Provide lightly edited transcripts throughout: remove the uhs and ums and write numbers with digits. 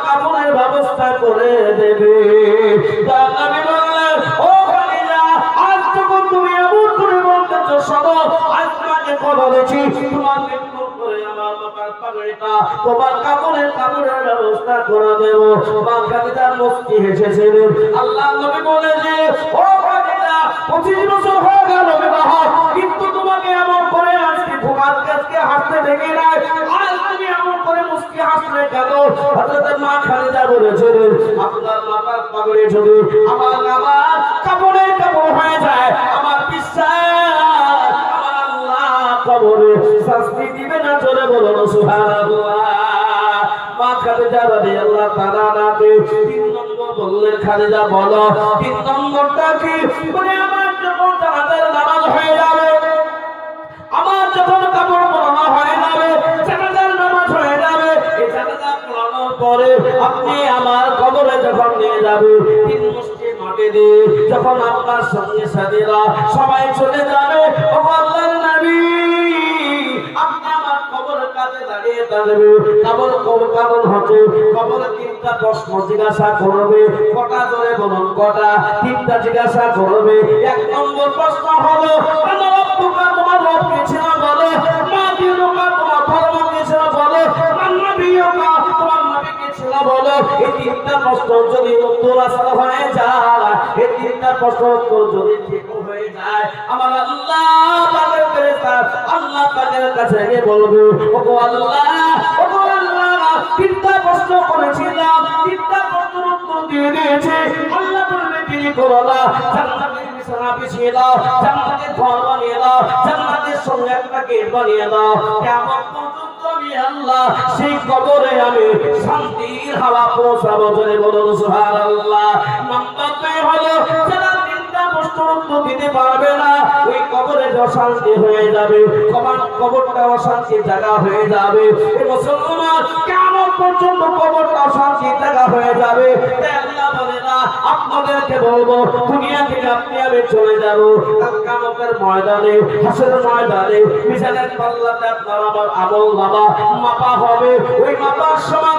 কাপড়ের ব্যবস্থা করে দেবে। নবী বললেন, ও খাদিজা, আজ যখন তুমি এমন করে বলতেছো, শোনো, আজ তোমাকে কথা বলেছি, তোমার মৃত্যুর পরে আমার বাবার পাগড়িটা তোমার কাপড়ের ব্যবস্থা করে দেব। মা খাদিজা মুস্কি হেসেছিলেন। আল্লাহ নবী বলেছে, ও খাদিজা, 25 বছর হয়ে গেল বিবাহ, কিন্তু তোমাকে এমন করে আজকে তোমার কাছে হাসতে দেখি নাই। আজ তুমি এমন করে মুস্কি হাসলে কেন? হযরত মা খাদিজা বলেছিলেন, আপনার মাথার পাগড়ি যদি আমার কাপড়ের কাপড় হয়ে যায়, আমার বিশ্বাস আমার আল্লাহ কবরে শাস্তি দিবে না। চলে বলুন সুবহানাল্লাহ। মা খাদিজা রাদিয়াল্লাহু তাআলা আনহাকে 3 নম্বর বললেন, খাদিজা বলো 3 নম্বরটা কি? বলে, আমার যখন জানাজার নামাজ হয়ে যাবে, আমার যখন কাপড় পরানো হয়ে যাবে, জানাজার নামাজ হয়ে যাবে, এই জানাজা পড়ানোর পরে আপনি আমার কবরে যখন নিয়ে যাবে, 3 মুষ্টি মাটি দিয়ে যখন আপনার সঙ্গে সাথীরা সবাই চলে যাবে, ও আল্লাহর নবী, আপনি আমার কবরের কাছে দাঁড়িয়ে থাকবে। কারণ হচ্ছে কবরে 3টা প্রশ্ন জিজ্ঞাসা করবে। কটা ধরে বলুন? কটা? 3টা জিজ্ঞাসা করবে। 1 নম্বর প্রশ্ন হলো, তোমার রব কে ছিল বলো। মা দিনুকা, তোমার ধর্ম কে ছিল বলো। নবীকা, তোমার নবী কে ছিল বলো। এই 3টা প্রশ্ন যদি উত্তর আসল হয়ে যায়, এই 3টা প্রশ্ন উত্তর যদি ঠিক হয়ে যায়, আমার আল্লাহ পাকের ফেরেশতা আল্লাহ পাকের কাছে গিয়ে বলবে, ওগো আল্লাহ, ওগো আল্লাহ, 3টা প্রশ্ন করেছিলাম, 3টা প্রশ্নের উত্তর দিয়ে দিয়েছে। আল্লাহ বলবে, কি করলা? জান্নাতের বিছানা বিছিয়ে দাও, জান্নাতের ঘর বানিয়ে দাও, জান্নাতের সঙ্গে একটা গেট বানিয়ে দাও। কিয়ামত পর্যন্ত আমি আল্লাহ সেই কবরে আমি শান্তির হাওয়া পৌঁছাবো। জোরে বলুন সুবহানাল্লাহ। নাম্বার 2 হলো, যারা 3টা প্রশ্নের উত্তর দিতে পারবে না, ওই কবরে অশান্তি হয়ে যাবে, কবরটা অশান্তির জায়গা হয়ে যাবে। এই মুসলমান, কিয়ামত পর্যন্ত কবরটা অশান্তির জায়গা হয়ে যাবে। তাই আল্লাহ বলে না, আপনাদেরকে বলবো, দুনিয়া থেকে আপনি আমি চলে যাব, কিয়ামতের ময়দানে, হাসরের ময়দানে, মিজানের পাল্লাতে আপনার আমার আমল নামা মাপা হবে। ওই মাপার সময়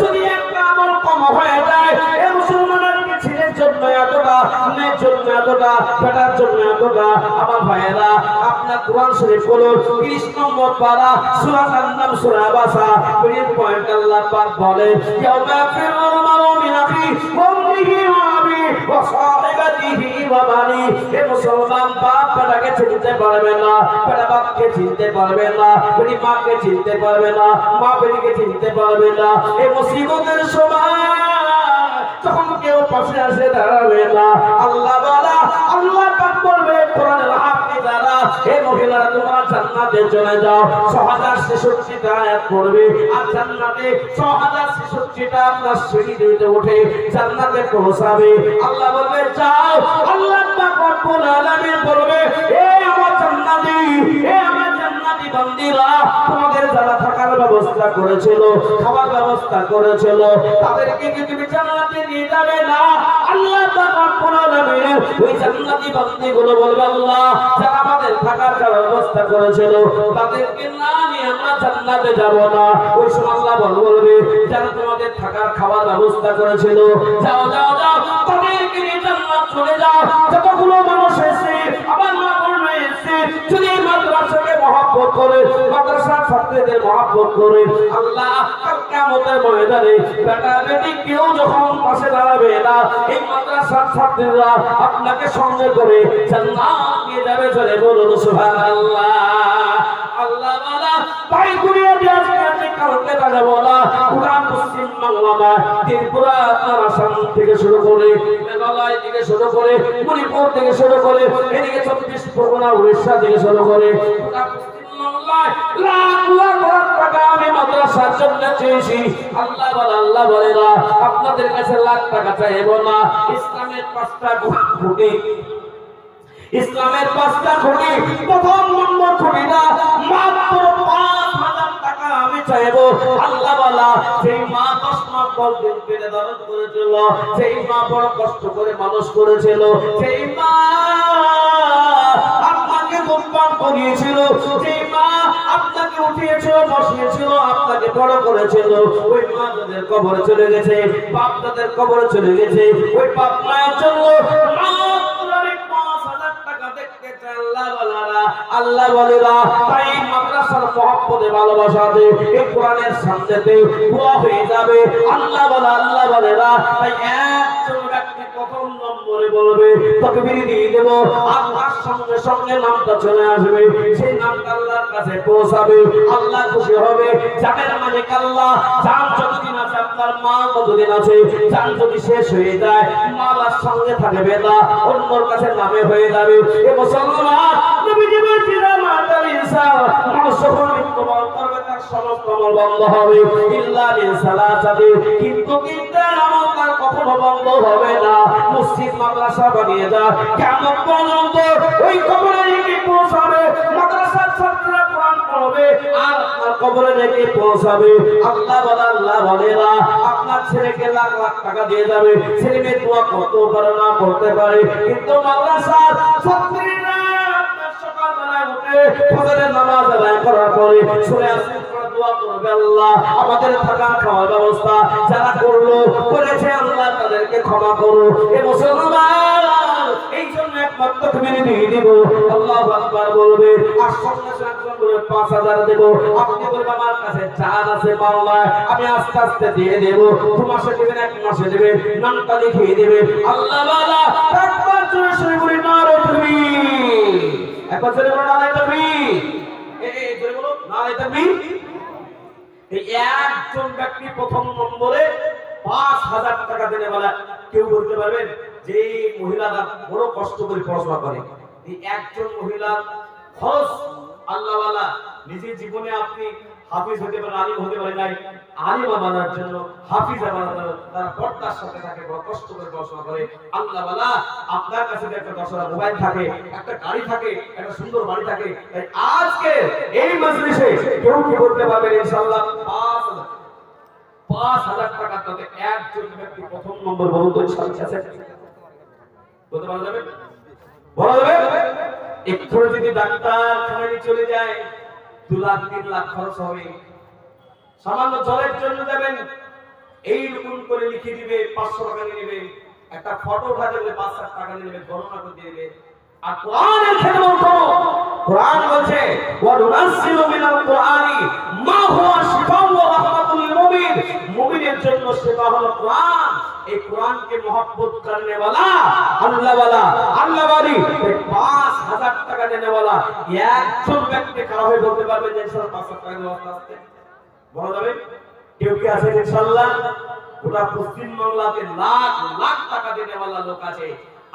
যদি একটা আমল কম হয়ে যায়, এই মুসলমানের ছেলের জন্য এতটা, মেয়ের জন্য এতটা, বেটার জন্য এতটা। আমার ভাইয়েরা, আপনার কোরআন শরীফ বলুন 30 নম্বর পারা, সূরা আন-নাম, সূরা আবাসা, এই পয়েন্ট আল্লাহ পাক বলে, ইয়াউমা ফিরুল মারউ মিন আখি ওয়া উম্মিহি ওয়া আবিহি ওয়া সাহিবাতিহি ওয়া বানি। এই মুসলমান, বাপ বেটাকে চিনতে পারবে না, বেটা বাপকে চিনতে পারবে না, বেটি মাকে চিনতে পারবে না, মা বেটিকে চিনতে পারবে না। এই মুসিবতের সময় যখন কেউ পাশে আসে দাঁড়াবে না, আল্লাহ বলা, আল্লাহ পাক বলবে, কোরআনের হাফেজ যারা, হে মহিলারা, তোমরা জান্নাতে চলে যাও। 6066টা আয়াত পড়বে, আর জান্নাতে 6066টা আপনার সিঁড়ি দিয়ে উঠে জান্নাতে পৌঁছাবে। আল্লাহ বলবে, যাও। আল্লাহ পাক রব্বুল আলামিন বলবে, এ আমার জান্নাতি, এ আমার জান্নাতি বান্দীরা, তোমাদের যারা থাকার ব্যবস্থা করেছিল, খাবার ব্যবস্থা করেছিল, তাদেরকে কি তুমি জান্নাতে নিয়ে যাবে না? আল্লাহ পাক রব্বুল আলামিন ওই জান্নাতি বান্দীগুলো বলবে, আল্লাহ, যারা আমাদের থাকার ব্যবস্থা করেছিল, তাদেরকে না নিয়ে আমরা জান্নাতে যাব না। ওই সময় আল্লাহ বলবে, যারা তোমাদের থাকার খাবার ব্যবস্থা করেছিল, যাও যাও যাও, তাদেরকে নিয়ে জান্নাত চলে যাও। যতগুলো মানুষ এসে, আবার মা বলবে এসে, যদি মাদ্রাসাকে মহব্বত করে, মাদ্রাসার ছাত্রীদের মহব্বত করে, আল্লাহ কিয়ামতের ময়দানে বেটা বেটি কেউ যখন পাশে দাঁড়াবে না, এই মাদ্রাসার ছাত্রীরা আপনাকে সঙ্গে করে জান্নাত নিয়ে যাবে। চলে বলুন সুবহানাল্লাহ। আল্লাহ বলা, তাই দুনিয়া দিয়ে আজকে কালকে দাঁড়া বলা, পুরা পশ্চিম বাংলা, ত্রিপুরা, আসাম থেকে শুরু করে, মেঘালয় থেকে শুরু করে, মণিপুর থেকে শুরু করে, এদিকে 24 পরগনা, উড়িষ্যা থেকে শুরু করে, লাখ লাখ টাকা আমি মাদ্রাসার জন্য চেয়েছি। আল্লাহ বলে না, আপনাদের কাছে লাখ টাকা চাইবো না। ইসলামের 5টা খুঁটি, ইসলামের 5টা খুঁটি, প্রথম নম্বর খুঁটিটা মাত্র 5000 টাকা আমি চাইবো। আল্লাহ বলা, সেই মা 10 মাস দিন পেটে ধারণ করেছিল, সেই মা বড় কষ্ট করে মানুষ করেছিল, সেই মা আপনাকে আপনাকে দুধ পান করিয়েছিল, যে মা আপনাকে উঠিয়েছিল, বসিয়েছিল, আপনাকে বড় করেছিল, ওই মা তাদের কবরে চলে গেছে, বাপ তাদের কবরে চলে গেছে। ওই বাপ মায়ের জন্য আল্লাহ বলেরা তাই মাদ্রাসার মহব্বতে ভালোবাসাতে এই কোরআনের সামনেতে দোয়া হয়ে যাবে। আল্লাহ বলেরা তাই একজন ব্যক্তি প্রথম নম্বরে বলবে তাকবীর দিয়ে দেব, আল্লাহর সঙ্গে সঙ্গে নামটা চলে আসবে, সেই নামটা আল্লাহর কাছে পৌঁছাবে, আল্লাহ খুশি হবে। জানের মালিক আল্লাহ। জান যতদিন আছে, আপনার মা কতদিন আছে, জান যদি শেষ হয়ে যায়, মালার সঙ্গে থাকবে না, অন্যর কাছে নামে হয়ে যাবে। এ মুসলমান, নবীজি বলেছেন মাতাল ইনসান মানুষ যখন মৃত্যুবরণ করবে তার সমস্ত আমল বন্ধ হবে ইল্লা মিন সালাসাতি, কিন্তু আমল তার কখনো বন্ধ হবে না। মসজিদ মাদ্রাসা বানিয়ে যা কিয়ামত পর্যন্ত ওই কবরে রেখে পৌঁছাবে, মাদ্রাসার ছাত্ররা কোরআন পড়বে আর আপনার কবরে রেখে পৌঁছাবে। আল্লাহ বলেরা আপনার ছেলেকে লাখ লাখ টাকা দিয়ে যাবে, ছেলে মেয়ে দোয়া করতে পারে না করতে পারে, কিন্তু মাদ্রাসার ছাত্রীরা আপনার সকালবেলায় উঠে ফজরের নামাজ আদায় করার পরে সূরা ইয়াসিন পড়ে দোয়া করবে, আল্লাহ আমাদের থাকা খাওয়ার ব্যবস্থা যারা করেছে আল্লাহ তাদেরকে ক্ষমা করো। এ মুসলমান, এই জন্য একমাত্র তুমি দিয়ে দিব, আল্লাহু আকবার বলবে, আর সঙ্গে সঙ্গে বলবে 5000 দেব। আপনি বলবেন আমার কাছে চাল আছে মাওলা, আমি আস্তে আস্তে দিয়ে দেব, 2 মাসে দিবেন 1 মাসে দিবেন, নামটা লিখিয়ে দিবে। আল্লাহ বালা একবার জোরে বলি নারে তাকবীর, একবার জোরে বলো নারে তাকবীর, এই জোরে বলো নারে তাকবীর। এই একজন ব্যক্তি প্রথম নম্বরে 5000 টাকা দেনে বলা। কেউ বলতে পারবেন যে মহিলারা বড় কষ্ট করে পড়াশোনা করে, এই একজন মহিলা খরচ আল্লাহ ওয়ালা নিজের জীবনে আপনি হাফিজ হতে পারেন, আলিম হতে পারেন নাই, আলিমা বানার জন্য হাফিজা বানার তারা পর্দার সাথে থাকে, বড় কষ্ট করে পড়াশোনা করে। আল্লাহ ওয়ালা আপনার কাছে একটা 10টা মোবাইল থাকে, একটা গাড়ি থাকে, একটা সুন্দর বাড়ি থাকে, তাই আজকে এই মজলিসে কেউ কি বলতে পারবেন ইনশাআল্লাহ 5000 টাকা তাতে একজন ব্যক্তি প্রথম নম্বর বলুন তো ইনশাআল্লাহ আছে বলতে পারা যাবে? বলা যাবে? একটু যদি ডাক্তারখানায় চলে যায় 2 লাখ 3 লাখ খরচ হবে। সামান্য জ্বরের জন্য যাবেন, এইরকম করে লিখে দিবে 500 টাকা দিয়ে দিবে, একটা ফটো উঠাতে বলে 5-7 টাকা দিয়ে দিবে, গণনা করে দিয়ে দিবে। আর কোরআনের খেদমত করো, কোরআন বলছে ওয়া নুনাজ্জিলু মিনাল কোরআনি মা হুয়া শিফাউ ওয়া রাহমাতুল লিল মুমিন, মুমিনের জন্য শিফা হলো কোরআন। এই কোরআনকে মহব্বত করনে वाला আল্লাহ বাড়ি 5000 টাকা দেনে वाला একজন ব্যক্তি কারা হয়ে বলতে পারবে যে ইনশাআল্লাহ 5000 টাকা দিয়ে আসতে বলা যাবে? কেউ কি আছে ইনশাআল্লাহ? গোটা পশ্চিম বাংলাতে লাখ লাখ টাকা দেনে वाला লোক আছে।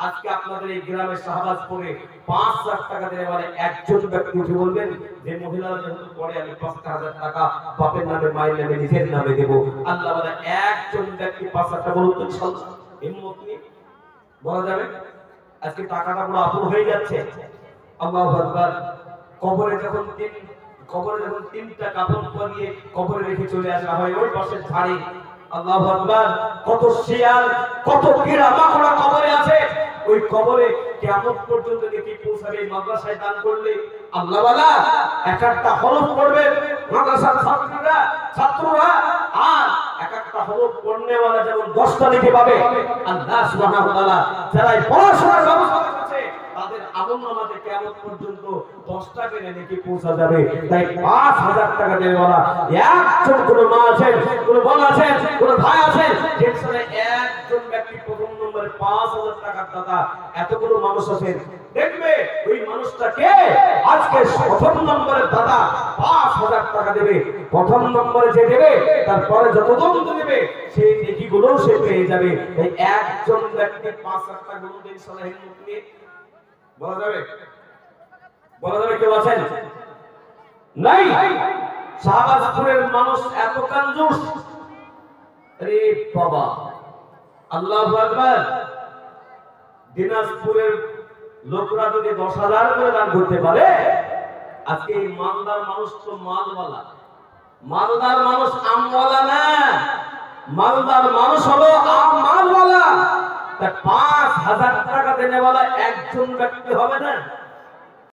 আজকে আপনাদের এই গ্রামের শাহবাজপুরে 5000 টাকা দেনে वाला একজন ব্যক্তি উঠে বলবেন যে মহিলারা যেহেতু পড়ে আমি 5000 টাকা বাপের নামে মায়ের নামে নিজের নামে দেব। আল্লাহ বলে একজন ব্যক্তি 5000 টাকা বলুন তো ইনশাআল্লাহ হিম্মত নিয়ে বলা যাবে? আজকে টাকাটা পুরো আপন হয়ে যাচ্ছে। আল্লাহু আকবার। কবরে যখন 3টা কাফন পরিয়ে কবরে রেখে চলে আসা হয় ওই পাশের ঝাড়ে, আল্লাহু আকবার, কত শিয়াল কত কীড়া মাকড়া কবরে আছে। ওই কবরে কিয়ামত পর্যন্ত দেখি পৌঁছাবে মাদ্রাসায় দান করলে। আল্লাহ ওয়ালা এক একটা হরফ পড়বে মাদ্রাসার ছাত্ররা, আর এক একটা হরফ পড়নে ওয়ালা যেমন 10টা লিখে পাবে। আল্লাহ সুবহানাহু ওয়া তাআলা যারা পড়াশোনার ব্যবস্থা করেছে তাদের আমলনামাতে কিয়ামত পর্যন্ত 10টা করে লিখে পৌঁছা যাবে। তাই 5000 টাকা দেওয়ালা একজন কোন মা আছেন, কোন বোন আছেন, কোন ভাই আছেন, যেখানে একজন ব্যক্তি প্রথম নম্বরে 5000 টাকার দাতা, এতগুলো মানুষ আছেন, দেখবে ওই মানুষটাকে আজকে প্রথম নম্বরের দাতা 5000 টাকা দেবে। প্রথম নম্বরে যে দেবে তারপরে যতজন দেবে সেই নেকিগুলো সে পেয়ে যাবে। তাই একজন ব্যক্তি 5000 টাকা গুলো দিন সালাহিন মুক্তি বলা যাবে? বলা যাবে? কেউ আছেন? নাই। শাহবাজপুরের মানুষ এত কঞ্জুস, আরে বাবা, আল্লাহু আকবার। দিনাজপুরের লোকরা যদি 10,000 করে দান করতে পারে, আজকে এই মালদার মানুষ তো মালওয়ালা। মালদার মানুষ আমওয়ালা না, মালদার মানুষ হলো মালওয়ালা। 5000 টাকা দেনে वाला একজন ব্যক্তি হবে না।